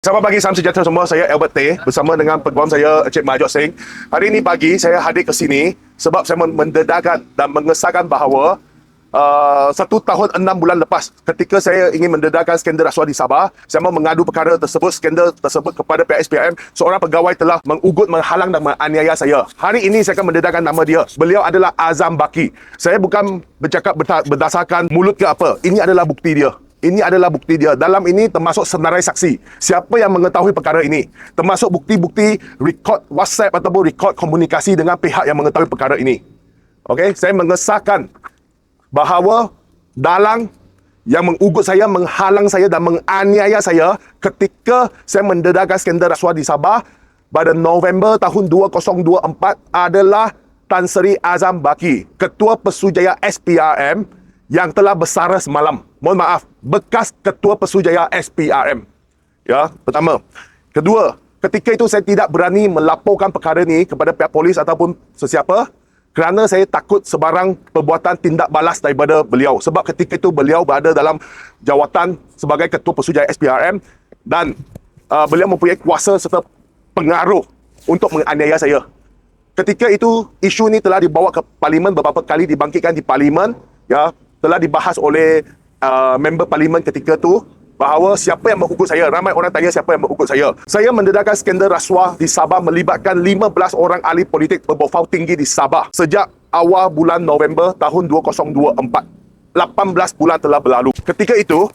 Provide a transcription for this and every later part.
Selamat pagi, salam sejahtera semua. Saya Albert Tay bersama dengan peguam saya Encik Mahjot Singh. Hari ini pagi saya hadir ke sini sebab saya mendedahkan dan mengesahkan bahawa 1 tahun 6 bulan lepas ketika saya ingin mendedahkan skandal rasuah di Sabah, saya mahu mengadu perkara tersebut, skandal tersebut kepada pihak SPRM. Seorang pegawai telah mengugut, menghalang dan menganiaya saya. Hari ini saya akan mendedahkan nama dia. Beliau adalah Azam Baki. Saya bukan bercakap berdasarkan mulut ke apa. Ini adalah bukti dia. Ini adalah bukti dia. Dalam ini termasuk senarai saksi. Siapa yang mengetahui perkara ini. Termasuk bukti-bukti rekod WhatsApp ataupun rekod komunikasi dengan pihak yang mengetahui perkara ini. Okey, saya mengesahkan bahawa dalang yang mengugut saya, menghalang saya dan menganiaya saya ketika saya mendedahkan skandal rasuah di Sabah pada November tahun 2024 adalah Tan Sri Azam Baki, Ketua Pesujaya SPRM yang telah bersara semalam. Mohon maaf, bekas Ketua Pesujaya SPRM. Ya, pertama. Kedua, ketika itu saya tidak berani melaporkan perkara ini kepada pihak polis ataupun sesiapa kerana saya takut sebarang perbuatan tindak balas daripada beliau. Sebab ketika itu beliau berada dalam jawatan sebagai Ketua Pesujaya SPRM dan beliau mempunyai kuasa serta pengaruh untuk menganiaya saya. Ketika itu, isu ini telah dibawa ke Parlimen beberapa kali, dibangkitkan di Parlimen. Ya, telah dibahas oleh member Parlimen ketika itu bahawa siapa yang mengugut saya. Ramai orang tanya siapa yang mengugut saya. Saya mendedahkan skandal rasuah di Sabah melibatkan 15 orang ahli politik berbofau tinggi di Sabah sejak awal bulan November tahun 2024. 18 bulan telah berlalu. Ketika itu,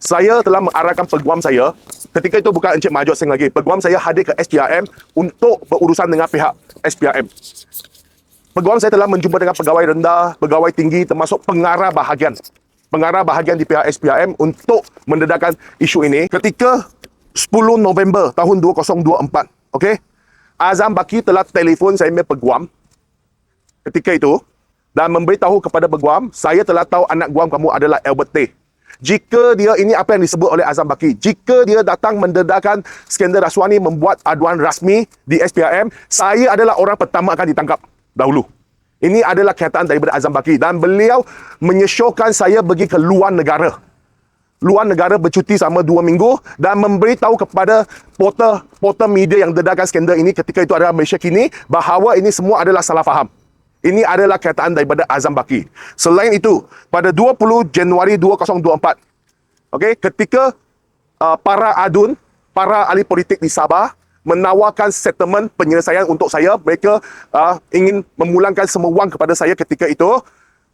saya telah mengarahkan peguam saya. Ketika itu bukan Encik Mahjot Singh lagi. Peguam saya hadir ke SPRM untuk berurusan dengan pihak SPRM. Peguam saya telah menjumpa dengan pegawai rendah, pegawai tinggi termasuk pengarah bahagian di pihak SPRM untuk mendedahkan isu ini ketika 10 November tahun 2024. Okey. Azam Baki telah telefon saya punya peguam ketika itu dan memberitahu kepada peguam, saya telah tahu anak guam kamu adalah Albert Tay. Jika dia, ini apa yang disebut oleh Azam Baki, jika dia datang mendedahkan skandal rasuah ni membuat aduan rasmi di SPRM, saya adalah orang pertama akan ditangkap dahulu. Ini adalah kenyataan daripada Azam Baki dan beliau menyesyorkan saya pergi ke luar negara. Luar negara bercuti selama 2 minggu dan memberitahu kepada portal media yang dedahkan skandal ini ketika itu adalah Malaysia Kini bahawa ini semua adalah salah faham. Ini adalah kenyataan daripada Azam Baki. Selain itu, pada 20 Januari 2024, okey, ketika para ahli politik di Sabah menawarkan settlement penyelesaian untuk saya. Mereka ingin memulangkan semua wang kepada saya ketika itu.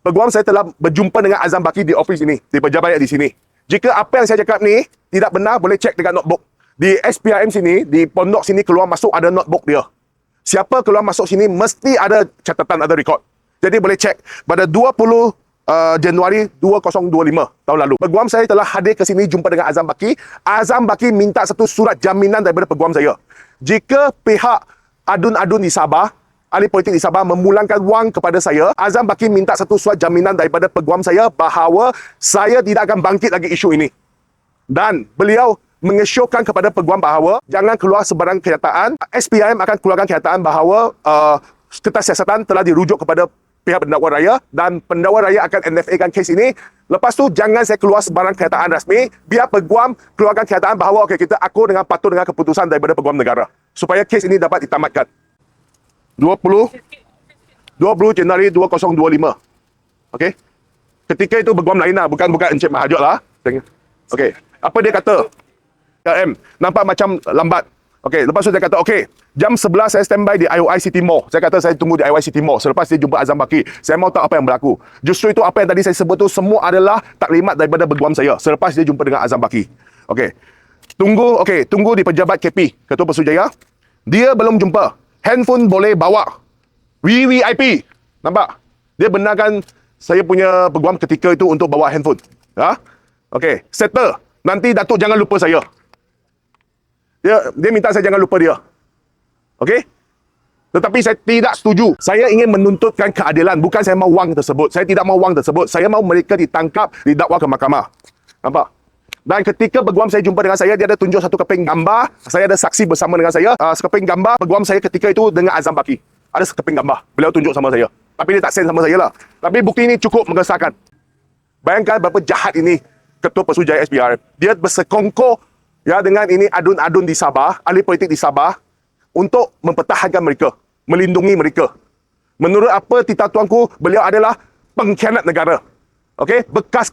Peguam saya telah berjumpa dengan Azam Baki di ofis ini, di pejabat di sini. Jika apa yang saya cakap ni tidak benar, boleh cek dengan notebook. Di SPRM sini, di pondok sini keluar masuk ada notebook dia. Siapa keluar masuk sini mesti ada catatan, ada rekod. Jadi boleh cek. Pada 20 Januari 2025 tahun lalu, peguam saya telah hadir ke sini jumpa dengan Azam Baki. Azam Baki minta satu surat jaminan daripada peguam saya. Jika pihak adun-adun di Sabah, ahli politik di Sabah memulangkan wang kepada saya, Azam Baki minta satu surat jaminan daripada peguam saya bahawa saya tidak akan bangkit lagi isu ini. Dan beliau mengesyorkan kepada peguam bahawa jangan keluar sebarang kenyataan. SPRM akan keluarkan kenyataan bahawa Kertas Siasatan telah dirujuk kepada pihak pendakwa raya dan pendakwa raya akan NFA-kan kes ini. Lepas tu jangan saya keluar sebarang kenyataan rasmi, biar peguam keluarkan kenyataan bahawa okey, kita akur dengan patuh dengan keputusan daripada peguam negara supaya kes ini dapat ditamatkan. 20 Januari 2025. Okey. Ketika itu peguam lain lah, bukan Encik Mahjot lah. Okey. Apa dia kata? Nampak macam lambat. Okey, lepas tu dia kata, okey, jam 11 saya standby di IOICT Mall. Saya kata saya tunggu di IOICT Mall. Selepas dia jumpa Azam Baki, saya mau tahu apa yang berlaku. Justru itu apa yang tadi saya sebut tu semua adalah taklimat daripada peguam saya selepas dia jumpa dengan Azam Baki. Okey. Tunggu di pejabat KP, Ketua Pesujaya. Dia belum jumpa. Handphone boleh bawa. VVIP. Nampak? Dia benarkan saya punya peguam ketika itu untuk bawa handphone. Ha? Okey, settle. Nanti Datuk jangan lupa saya. Dia minta saya jangan lupa dia. Okey? Tetapi saya tidak setuju. Saya ingin menuntutkan keadilan. Bukan saya mahu wang tersebut. Saya tidak mahu wang tersebut. Saya mahu mereka ditangkap, didakwa ke mahkamah. Nampak? Dan ketika peguam saya jumpa dengan saya, dia ada tunjuk satu keping gambar. Saya ada saksi bersama dengan saya. Sekeping gambar peguam saya ketika itu dengan Azam Baki. Ada sekeping gambar. Beliau tunjuk sama saya. Tapi dia tak send sama saya lah. Tapi bukti ini cukup mengesahkan. Bayangkan berapa jahat ini Ketua Pesujaya SPRM. Dia bersekongkol ya dengan ini adun-adun di Sabah, ahli politik di Sabah untuk mempertahankan mereka, melindungi mereka. Menurut apa tita tuanku, beliau adalah pengkhianat negara. Okey, bekas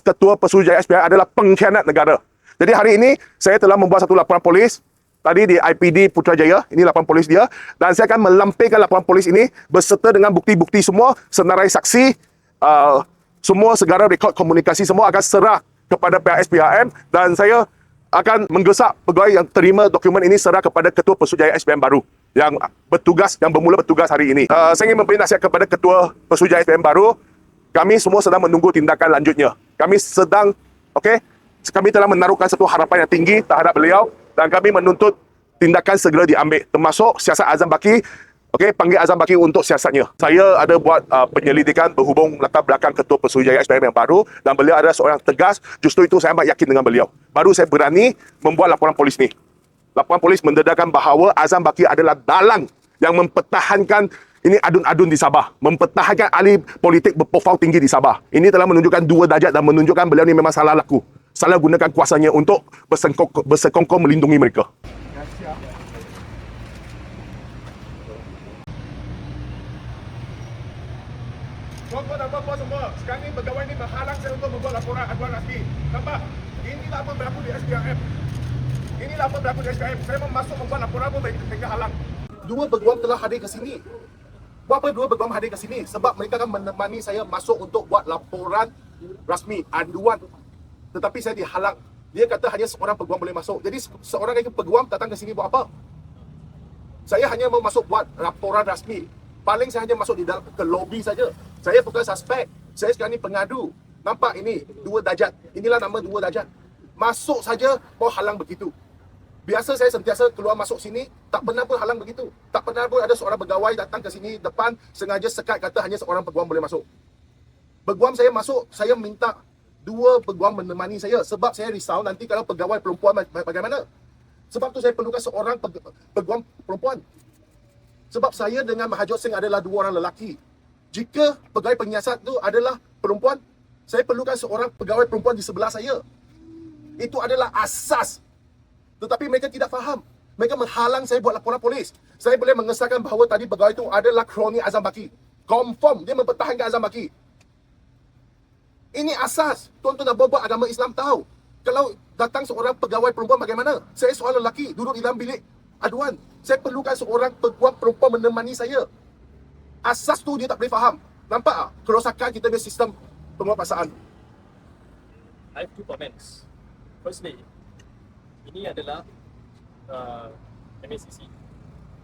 ketua Pesuruhjaya SPM adalah pengkhianat negara. Jadi hari ini saya telah membuat satu laporan polis tadi di IPD Putrajaya, ini laporan polis dia, dan saya akan melampirkan laporan polis ini berserta dengan bukti-bukti semua, senarai saksi, semua segala rekod komunikasi semua akan serah kepada pihak SPRM, dan saya akan menggesak pegawai yang terima dokumen ini serah kepada Ketua Pesuruhjaya SPM baru yang bertugas, yang bermula bertugas hari ini. Saya ingin memberi nasihat kepada Ketua Pesuruhjaya SPM baru. Kami semua sedang menunggu tindakan lanjutnya. Kami kami telah menaruhkan satu harapan yang tinggi terhadap beliau dan kami menuntut tindakan segera diambil, termasuk siasat Azam Baki. Panggil Azam Baki untuk siasatnya. Saya ada buat penyelidikan berhubung latar belakang Ketua Pesuruhjaya SPM yang baru dan beliau adalah seorang tegas. Justru itu saya amat yakin dengan beliau. Baru saya berani membuat laporan polis ni. Laporan polis mendedahkan bahawa Azam Baki adalah dalang yang mempertahankan ini adun-adun di Sabah, mempertahankan ahli politik berprofil tinggi di Sabah. Ini telah menunjukkan dua darjat dan menunjukkan beliau ni memang salah laku. Salah gunakan kuasanya untuk bersekongkol melindungi mereka. Tuan-tuan dan puan-puan semua, sekarang ni pegawai ni menghalang saya untuk membuat laporan aduan rasmi. Nampak? Inilah apa berlaku di SPRM. Inilah apa berlaku di SPRM. Saya masuk membuat laporan pun mereka halang. Dua peguam telah hadir ke sini. Buat apa dua peguam hadir ke sini? Sebab mereka akan menemani saya masuk untuk buat laporan rasmi, aduan. Tetapi saya dihalang. Dia kata hanya seorang peguam boleh masuk. Jadi seorang lagi peguam datang ke sini buat apa? Saya hanya mau masuk buat laporan rasmi. Paling saya hanya masuk di dalam ke lobi saja. Saya bukan suspek. Saya sekarang ni pengadu. Nampak ini dua darjat. Inilah nama dua darjat. Masuk saja mau halang begitu. Biasa saya sentiasa keluar masuk sini, tak pernah pun halang begitu. Tak pernah pun ada seorang pegawai datang ke sini depan sengaja sekat kata hanya seorang peguam boleh masuk. Peguam saya masuk, saya minta dua peguam menemani saya sebab saya risau nanti kalau pegawai perempuan bagaimana. Sebab tu saya perlukan seorang peguam perempuan. Sebab saya dengan Mahajot Singh adalah dua orang lelaki. Jika pegawai penyiasat tu adalah perempuan, saya perlukan seorang pegawai perempuan di sebelah saya. Itu adalah asas. Tetapi mereka tidak faham. Mereka menghalang saya buat laporan polis. Saya boleh mengesahkan bahawa tadi pegawai itu adalah kroni Azam Baki. Confirm dia mempertahankan Azam Baki. Ini asas. Tuan-tuan dan puan-puan agama Islam tahu. Kalau datang seorang pegawai perempuan bagaimana? Saya seorang lelaki duduk di dalam bilik aduan. Saya perlukan seorang peguam perempuan menemani saya. Asas tu dia tak boleh faham. Nampak tak? Kerosakan kita punya sistem penguatkuasaan. I have two comments. Firstly, ini adalah MACC.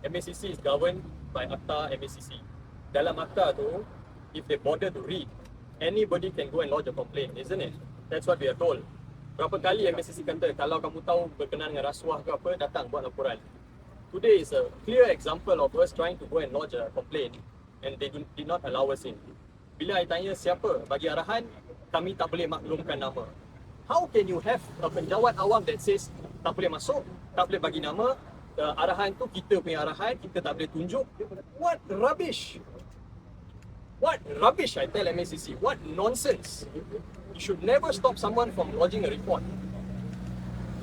MACC is governed by Akta MACC. Dalam Akta tu, if they bother to read, anybody can go and lodge a complaint, isn't it? That's what we are told. Berapa kali MACC kata, kalau kamu tahu berkenaan dengan rasuah ke apa, datang buat laporan. Today is a clear example of us trying to go and lodge a complaint and they did not allow us in. Bila I tanya siapa bagi arahan, kami tak boleh maklumkan nama. How can you have a penjawat awam that says tak boleh masuk, tak boleh bagi nama, arahan tu kita punya arahan, kita tak boleh tunjuk? What rubbish! What rubbish, I tell MACC. What nonsense! You should never stop someone from lodging a report.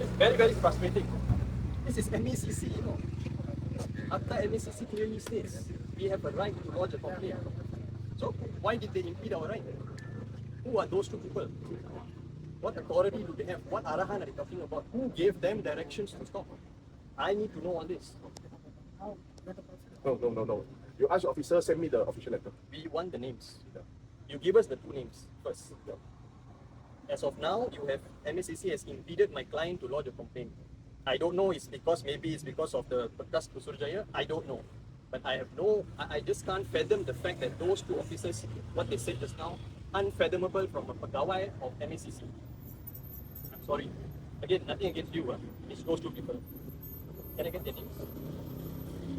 It's very, very frustrating. This is MACC, you know. After MACC clearly states, we have a right to lodge a complaint. So, why did they impede our right? Who are those two people? What authority do they have? What arahan are they talking about? Who gave them directions to stop? I need to know all this. No. You ask your officer, send me the official letter. We want the names. You give us the two names first. As of now, you have MACC has impeded my client to lodge a complaint. I don't know, maybe it's because of the bekas Pesuruhjaya. I don't know. But I just can't fathom the fact that those two officers, what they said just now, unfathomable from a pegawai of MACC. I'm sorry. Again, nothing against you. It's those two people. Can I get their names?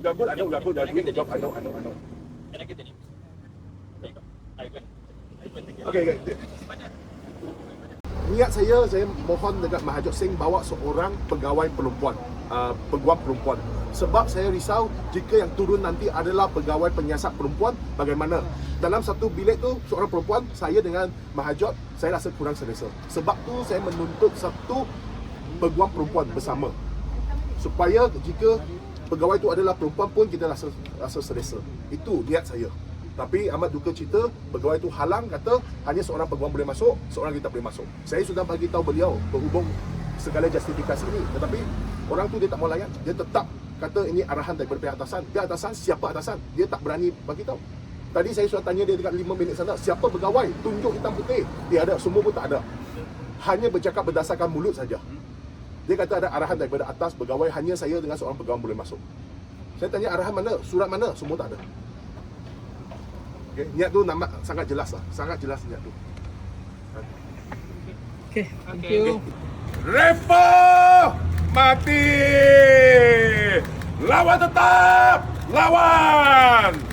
You are good, I know. You are good. You are doing the job. I know. Can I get their names? There you go. I went. Okay. Niat saya mohon dekat Mahajot Singh bawa seorang pegawai perempuan, peguam perempuan. Sebab saya risau jika yang turun nanti adalah pegawai penyiasat perempuan, bagaimana? Dalam satu bilik tu, seorang perempuan, saya dengan Mahajot, saya rasa kurang selesa. Sebab tu saya menuntut satu peguam perempuan bersama. Supaya jika pegawai itu adalah perempuan pun kita rasa selesa. Itu niat saya. Tapi amat duka cita, pegawai itu halang, kata hanya seorang peguam boleh masuk, seorang kita boleh masuk. Saya sudah bagi tahu beliau berhubung segala justifikasi ini, tetapi orang tu dia tak mau layan. Dia tetap kata ini arahan daripada pihak atasan. Pihak atasan, siapa atasan? Dia tak berani bagi tahu. Tadi saya sudah tanya dia dekat 5 minit sana, siapa pegawai? Tunjuk hitam putih. Dia ada, semua pun tak ada. Hanya bercakap berdasarkan mulut saja. Dia kata ada arahan daripada atas pegawai, hanya saya dengan seorang pegawai boleh masuk. Saya tanya arahan mana, surat mana, semua tak ada. Okay. Niat tu nampak sangat jelas lah. Sangat jelas niat tu. Okay, thank you. Repo mati. Lawan tetap. Lawan.